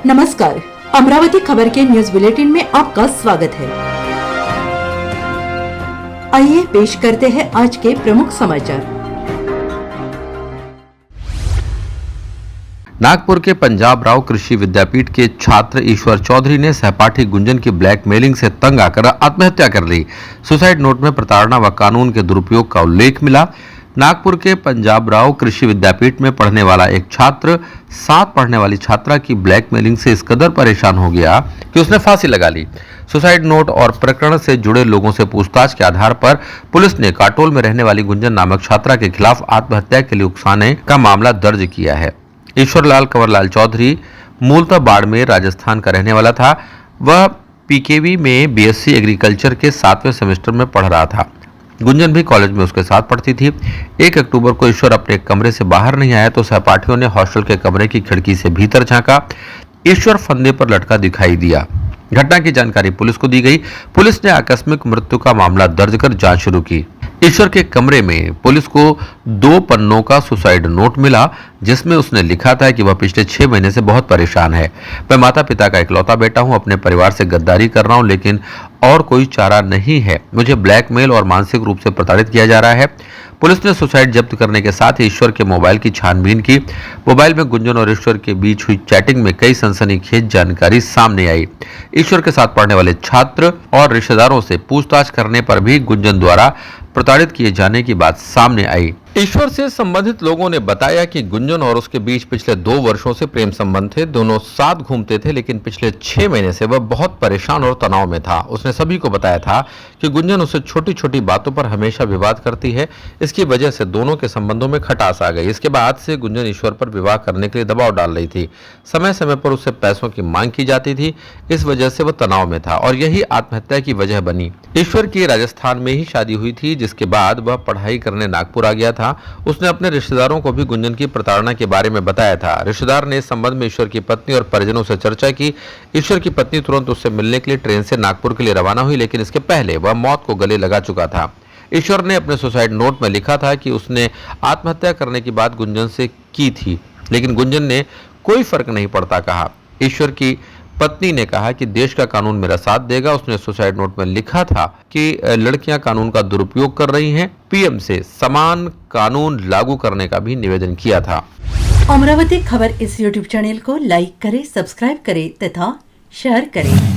नमस्कार, अमरावती खबर के न्यूज बुलेटिन में आपका स्वागत है। आइए पेश करते हैं आज के प्रमुख समाचार। नागपुर के पंजाब राव कृषि विद्यापीठ के छात्र ईश्वर चौधरी ने सहपाठी गुंजन की ब्लैकमेलिंग से तंग आकर आत्महत्या कर ली। सुसाइड नोट में प्रताड़ना व कानून के दुरुपयोग का उल्लेख मिला। नागपुर के पंजाब राव कृषि विद्यापीठ में पढ़ने वाला एक छात्र साथ पढ़ने वाली छात्रा की ब्लैकमेलिंग से इस कदर परेशान हो गया कि उसने फांसी लगा ली। सुसाइड नोट और प्रकरण से जुड़े लोगों से पूछताछ के आधार पर पुलिस ने काटोल में रहने वाली गुंजन नामक छात्रा के खिलाफ आत्महत्या के लिए उकसाने का मामला दर्ज किया है। ईश्वरलाल कंवरलाल चौधरी मूलतः बाड़मेर राजस्थान का रहने वाला था। वह पीकेवी में बीएससी एग्रीकल्चर के 7वें सेमेस्टर में पढ़ रहा था। गुंजन भी कॉलेज में उसके साथ पढ़ती थी। 1 अक्टूबर को ईश्वर अपने कमरे से बाहर नहीं आया तो सहपाठियों ने हॉस्टल के कमरे की खिड़की से भीतर झांका। ईश्वर फंदे पर लटका दिखाई दिया। घटना की जानकारी पुलिस को दी गई। पुलिस ने आकस्मिक मृत्यु का मामला दर्ज कर जांच शुरू की। ईश्वर के कमरे में पुलिस को 2 पन्नों का सुसाइड नोट मिला, जिसमें उसने लिखा था कि वह पिछले 6 महीने से बहुत परेशान है। मैं माता पिता का इकलौता बेटा हूं, अपने परिवार से गद्दारी कर रहा हूं, लेकिन और कोई चारा नहीं है। मुझे ब्लैकमेल और मानसिक रूप से प्रताड़ित किया जा रहा है। पुलिस ने सुसाइड जब्त करने के साथ ही ईश्वर के मोबाइल की छानबीन की। मोबाइल में गुंजन और ईश्वर के बीच हुई चैटिंग में कई सनसनीखेज जानकारी सामने आई। ईश्वर के साथ पढ़ने वाले छात्र और रिश्तेदारों से पूछताछ करने पर भी गुंजन द्वारा प्रताड़ित किए जाने की बात सामने आई। ईश्वर से संबंधित लोगों ने बताया कि गुंजन और उसके बीच पिछले 2 वर्षों से प्रेम संबंध थे। दोनों साथ घूमते थे, लेकिन पिछले 6 महीने से वह बहुत परेशान और तनाव में था। उसने सभी को बताया था कि गुंजन उसे छोटी छोटी बातों पर हमेशा विवाद करती है। इसकी वजह से दोनों के संबंधों में खटास आ गई। इसके बाद से गुंजन ईश्वर पर विवाह करने के लिए दबाव डाल रही थी। समय समय पर उससे पैसों की मांग की जाती थी। इस वजह से वह तनाव में था और यही आत्महत्या की वजह बनी। ईश्वर की राजस्थान में ही शादी हुई थी, जिसके बाद वह पढ़ाई करने नागपुर आ गया था। उसने अपने रिश्तेदारों को भी गुंजन की प्रताड़ना के बारे में बताया था। रिश्तेदार ने इस संबंध में ईश्वर की पत्नी और परिजनों से चर्चा की। ईश्वर की पत्नी तुरंत उससे मिलने के लिए ट्रेन से नागपुर के लिए रवाना हुई, लेकिन इसके पहले वह मौत को गले लगा चुका था। ईश्वर ने अपने सुसाइड नोट में लिखा था कि उसने आत्महत्या करने की बात गुंजन से की थी, लेकिन गुंजन ने कोई फर्क नहीं पड़ता कहा। ईश्वर की पत्नी ने कहा कि देश का कानून मेरा साथ देगा। उसने सुसाइड नोट में लिखा था कि लड़कियां कानून का दुरुपयोग कर रही हैं। पीएम से समान कानून लागू करने का भी निवेदन किया था। अमरावती खबर इस यूट्यूब चैनल को लाइक करें, सब्सक्राइब करें तथा शेयर करें।